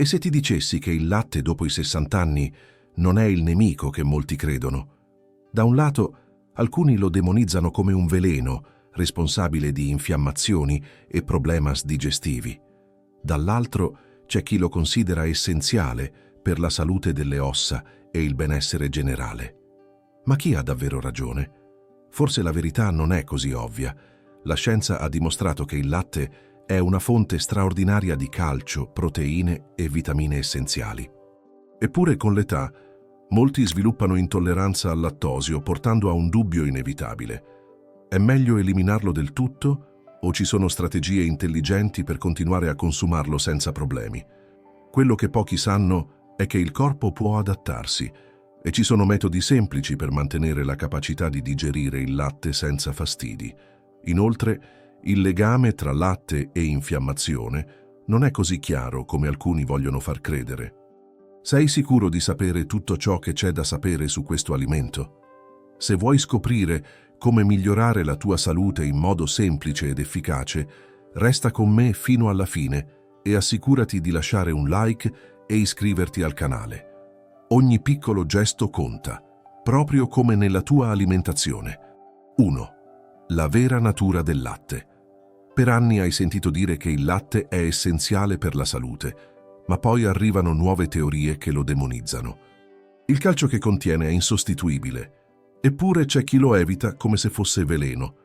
E se ti dicessi che il latte dopo i 60 anni non è il nemico che molti credono? Da un lato, alcuni lo demonizzano come un veleno, responsabile di infiammazioni e problemi digestivi. Dall'altro, c'è chi lo considera essenziale per la salute delle ossa e il benessere generale. Ma chi ha davvero ragione? Forse la verità non è così ovvia. La scienza ha dimostrato che il latte è una fonte straordinaria di calcio, proteine e vitamine essenziali. Eppure con l'età, molti sviluppano intolleranza al lattosio, portando a un dubbio inevitabile. È meglio eliminarlo del tutto o ci sono strategie intelligenti per continuare a consumarlo senza problemi? Quello che pochi sanno è che il corpo può adattarsi e ci sono metodi semplici per mantenere la capacità di digerire il latte senza fastidi. Inoltre, il legame tra latte e infiammazione non è così chiaro come alcuni vogliono far credere. Sei sicuro di sapere tutto ciò che c'è da sapere su questo alimento? Se vuoi scoprire come migliorare la tua salute in modo semplice ed efficace, resta con me fino alla fine e assicurati di lasciare un like e iscriverti al canale. Ogni piccolo gesto conta, proprio come nella tua alimentazione. 1. La vera natura del latte. Per anni hai sentito dire che il latte è essenziale per la salute, ma poi arrivano nuove teorie che lo demonizzano. Il calcio che contiene è insostituibile, eppure c'è chi lo evita come se fosse veleno.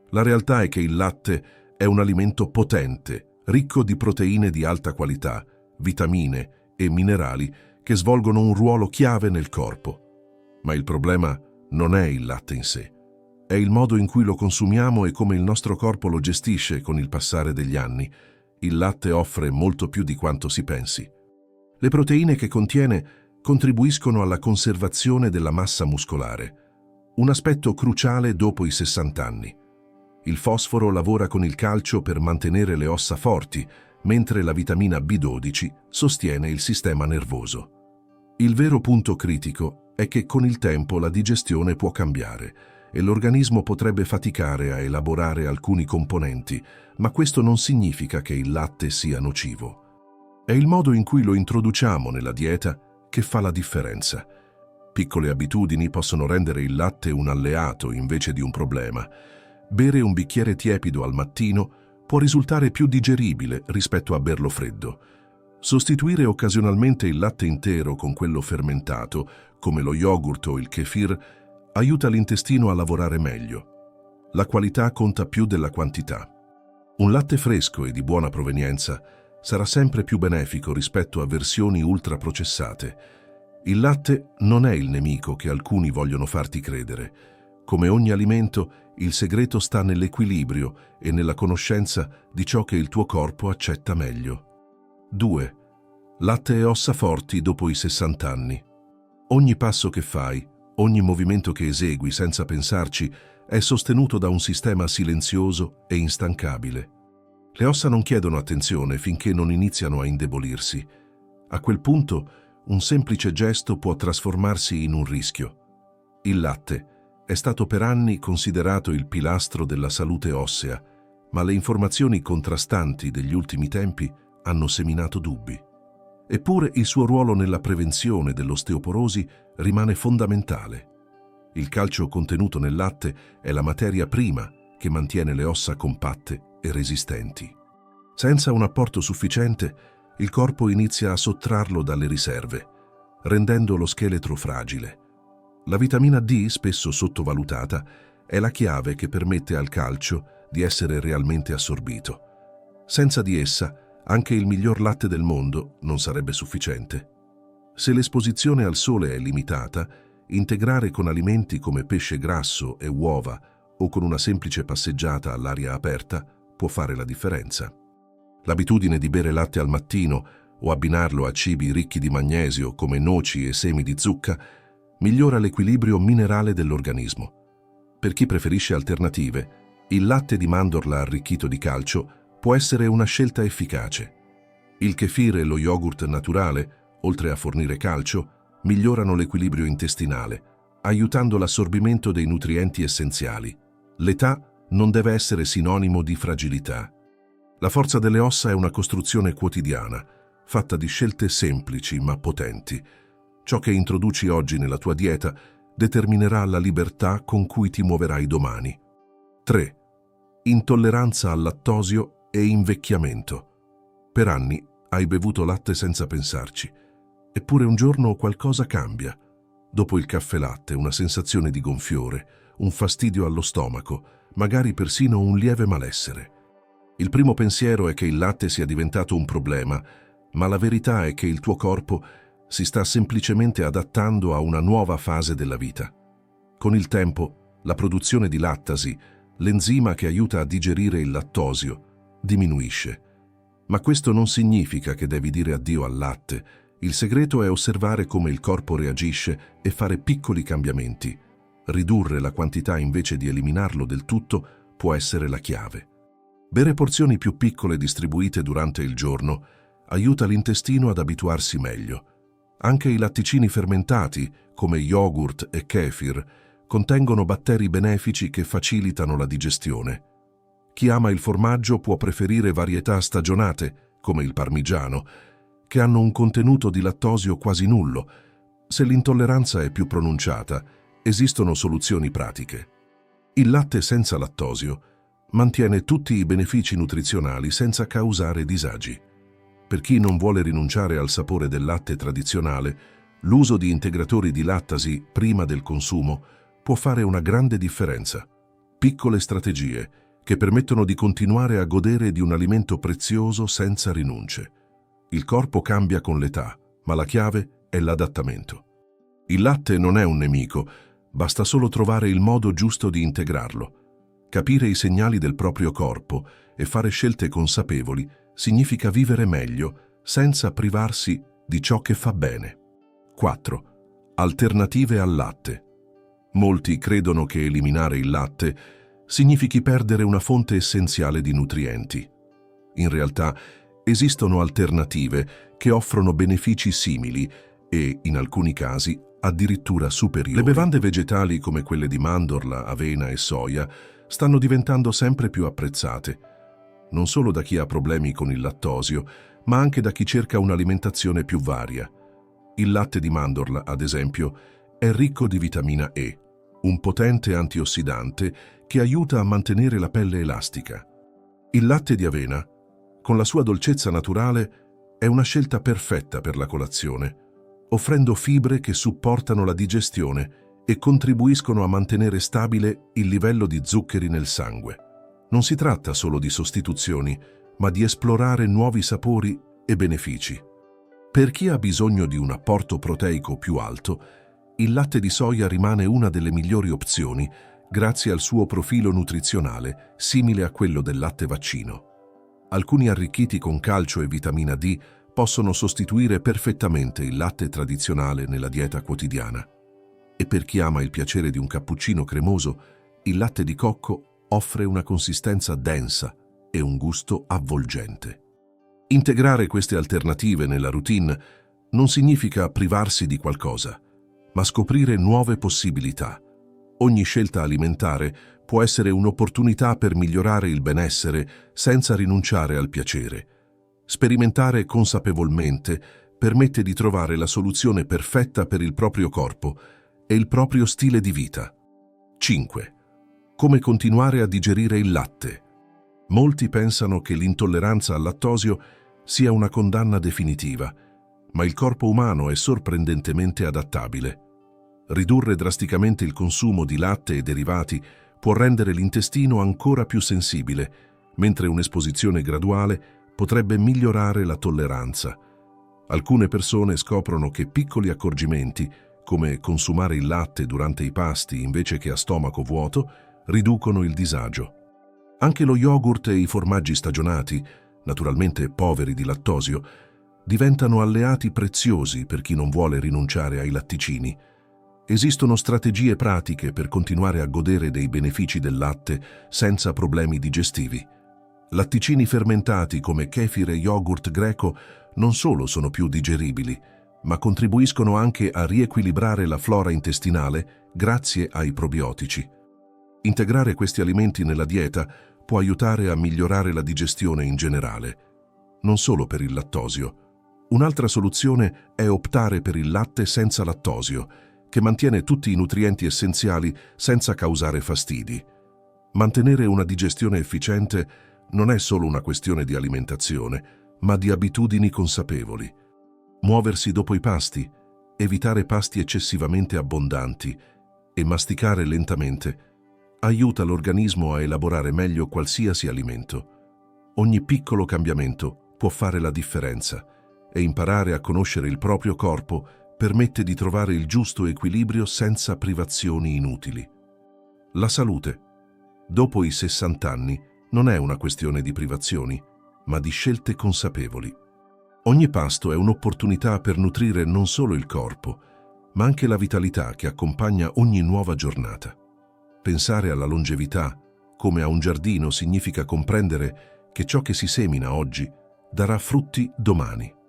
La realtà è che il latte è un alimento potente, ricco di proteine di alta qualità, vitamine e minerali che svolgono un ruolo chiave nel corpo. Ma il problema non è il latte in sé, è il modo in cui lo consumiamo e come il nostro corpo lo gestisce con il passare degli anni. Il latte offre molto più di quanto si pensi. Le proteine che contiene contribuiscono alla conservazione della massa muscolare, un aspetto cruciale dopo i 60 anni. Il fosforo lavora con il calcio per mantenere le ossa forti, mentre la vitamina B12 sostiene il sistema nervoso. Il vero punto critico è che con il tempo la digestione può cambiare e l'organismo potrebbe faticare a elaborare alcuni componenti, ma questo non significa che il latte sia nocivo. È il modo in cui lo introduciamo nella dieta che fa la differenza. Piccole abitudini possono rendere il latte un alleato invece di un problema. Bere un bicchiere tiepido al mattino può risultare più digeribile rispetto a berlo freddo. Sostituire occasionalmente il latte intero con quello fermentato, come lo yogurt o il kefir, aiuta l'intestino a lavorare meglio. La qualità conta più della quantità. Un latte fresco e di buona provenienza sarà sempre più benefico rispetto a versioni ultraprocessate. Il latte non è il nemico che alcuni vogliono farti credere. Come ogni alimento, il segreto sta nell'equilibrio e nella conoscenza di ciò che il tuo corpo accetta meglio. 2. Latte e ossa forti dopo i 60 anni. Ogni passo che fai, ogni movimento che esegui senza pensarci, è sostenuto da un sistema silenzioso e instancabile. Le ossa non chiedono attenzione finché non iniziano a indebolirsi. A quel punto, un semplice gesto può trasformarsi in un rischio. Il latte è stato per anni considerato il pilastro della salute ossea, ma le informazioni contrastanti degli ultimi tempi hanno seminato dubbi. Eppure il suo ruolo nella prevenzione dell'osteoporosi rimane fondamentale. Il calcio contenuto nel latte è la materia prima che mantiene le ossa compatte e resistenti. Senza un apporto sufficiente, il corpo inizia a sottrarlo dalle riserve, rendendo lo scheletro fragile. La vitamina D, spesso sottovalutata, è la chiave che permette al calcio di essere realmente assorbito. Senza di essa, anche il miglior latte del mondo non sarebbe sufficiente. Se l'esposizione al sole è limitata, integrare con alimenti come pesce grasso e uova o con una semplice passeggiata all'aria aperta può fare la differenza. L'abitudine di bere latte al mattino o abbinarlo a cibi ricchi di magnesio come noci e semi di zucca migliora l'equilibrio minerale dell'organismo. Per chi preferisce alternative, il latte di mandorla arricchito di calcio può essere una scelta efficace. Il kefir e lo yogurt naturale, oltre a fornire calcio, migliorano l'equilibrio intestinale, aiutando l'assorbimento dei nutrienti essenziali. L'età non deve essere sinonimo di fragilità. La forza delle ossa è una costruzione quotidiana. fatta di scelte semplici ma potenti. Ciò che introduci oggi nella tua dieta determinerà la libertà con cui ti muoverai domani. 3. Intolleranza al lattosio e invecchiamento. Per anni hai bevuto latte senza pensarci, eppure un giorno qualcosa cambia. Dopo il caffè latte, una sensazione di gonfiore, un fastidio allo stomaco, magari persino un lieve malessere. Il primo pensiero è che il latte sia diventato un problema, ma la verità è che il tuo corpo si sta semplicemente adattando a una nuova fase della vita. Con il tempo, la produzione di lattasi, l'enzima che aiuta a digerire il lattosio, diminuisce. Ma questo non significa che devi dire addio al latte. Il segreto è osservare come il corpo reagisce e fare piccoli cambiamenti. Ridurre la quantità invece di eliminarlo del tutto può essere la chiave. Bere porzioni più piccole distribuite durante il giorno aiuta l'intestino ad abituarsi meglio. Anche i latticini fermentati, come yogurt e kefir, contengono batteri benefici che facilitano la digestione. Chi ama il formaggio può preferire varietà stagionate, come il parmigiano, che hanno un contenuto di lattosio quasi nullo. Se l'intolleranza è più pronunciata, esistono soluzioni pratiche. Il latte senza lattosio mantiene tutti i benefici nutrizionali senza causare disagi. Per chi non vuole rinunciare al sapore del latte tradizionale, l'uso di integratori di lattasi prima del consumo può fare una grande differenza. Piccole strategie che permettono di continuare a godere di un alimento prezioso senza rinunce. Il corpo cambia con l'età, ma la chiave è l'adattamento. Il latte non è un nemico, basta solo trovare il modo giusto di integrarlo. Capire i segnali del proprio corpo e fare scelte consapevoli significa vivere meglio, senza privarsi di ciò che fa bene. 4. Alternative al latte. Molti credono che eliminare il latte significhi perdere una fonte essenziale di nutrienti. In realtà, esistono alternative che offrono benefici simili e, in alcuni casi, addirittura superiori. Le bevande vegetali come quelle di mandorla, avena e soia stanno diventando sempre più apprezzate, non solo da chi ha problemi con il lattosio, ma anche da chi cerca un'alimentazione più varia. Il latte di mandorla, ad esempio, è ricco di vitamina E, un potente antiossidante che aiuta a mantenere la pelle elastica. Il latte di avena, con la sua dolcezza naturale, è una scelta perfetta per la colazione, offrendo fibre che supportano la digestione e contribuiscono a mantenere stabile il livello di zuccheri nel sangue. Non si tratta solo di sostituzioni, ma di esplorare nuovi sapori e benefici. Per chi ha bisogno di un apporto proteico più alto, il latte di soia rimane una delle migliori opzioni grazie al suo profilo nutrizionale simile a quello del latte vaccino. Alcuni arricchiti con calcio e vitamina D possono sostituire perfettamente il latte tradizionale nella dieta quotidiana. E per chi ama il piacere di un cappuccino cremoso, il latte di cocco offre una consistenza densa e un gusto avvolgente. Integrare queste alternative nella routine non significa privarsi di qualcosa, ma scoprire nuove possibilità. Ogni scelta alimentare può essere un'opportunità per migliorare il benessere senza rinunciare al piacere. Sperimentare consapevolmente permette di trovare la soluzione perfetta per il proprio corpo e il proprio stile di vita. 5. Come continuare a digerire il latte. Molti pensano che l'intolleranza al lattosio sia una condanna definitiva, ma il corpo umano è sorprendentemente adattabile. Ridurre drasticamente il consumo di latte e derivati può rendere l'intestino ancora più sensibile, mentre un'esposizione graduale potrebbe migliorare la tolleranza. Alcune persone scoprono che piccoli accorgimenti, come consumare il latte durante i pasti invece che a stomaco vuoto, riducono il disagio. Anche lo yogurt e i formaggi stagionati, naturalmente poveri di lattosio, diventano alleati preziosi per chi non vuole rinunciare ai latticini. Esistono strategie pratiche per continuare a godere dei benefici del latte senza problemi digestivi. Latticini fermentati come kefir e yogurt greco non solo sono più digeribili, ma contribuiscono anche a riequilibrare la flora intestinale grazie ai probiotici. Integrare questi alimenti nella dieta può aiutare a migliorare la digestione in generale, non solo per il lattosio, Un'altra soluzione è optare per il latte senza lattosio, che mantiene tutti i nutrienti essenziali senza causare fastidi. Mantenere una digestione efficiente non è solo una questione di alimentazione, ma di abitudini consapevoli. Muoversi dopo i pasti, evitare pasti eccessivamente abbondanti e masticare lentamente aiuta l'organismo a elaborare meglio qualsiasi alimento. Ogni piccolo cambiamento può fare la differenza e imparare a conoscere il proprio corpo permette di trovare il giusto equilibrio senza privazioni inutili. La salute, dopo i 60 anni, non è una questione di privazioni, ma di scelte consapevoli. Ogni pasto è un'opportunità per nutrire non solo il corpo, ma anche la vitalità che accompagna ogni nuova giornata. Pensare alla longevità come a un giardino significa comprendere che ciò che si semina oggi darà frutti domani.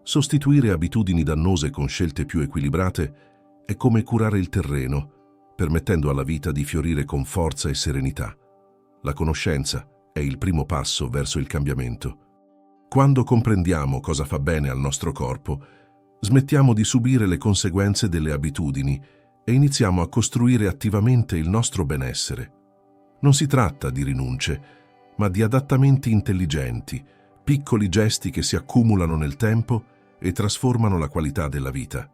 Sostituire abitudini dannose con scelte più equilibrate è come curare il terreno, permettendo alla vita di fiorire con forza e serenità. La conoscenza è il primo passo verso il cambiamento. Quando comprendiamo cosa fa bene al nostro corpo, smettiamo di subire le conseguenze delle abitudini e iniziamo a costruire attivamente il nostro benessere. Non si tratta di rinunce, ma di adattamenti intelligenti, piccoli gesti che si accumulano nel tempo e trasformano la qualità della vita.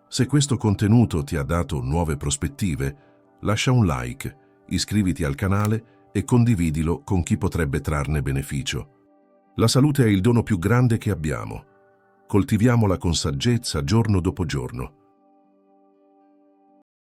Se questo contenuto ti ha dato nuove prospettive, lascia un like, iscriviti al canale e condividilo con chi potrebbe trarne beneficio. La salute è il dono più grande che abbiamo. Coltiviamola con saggezza giorno dopo giorno.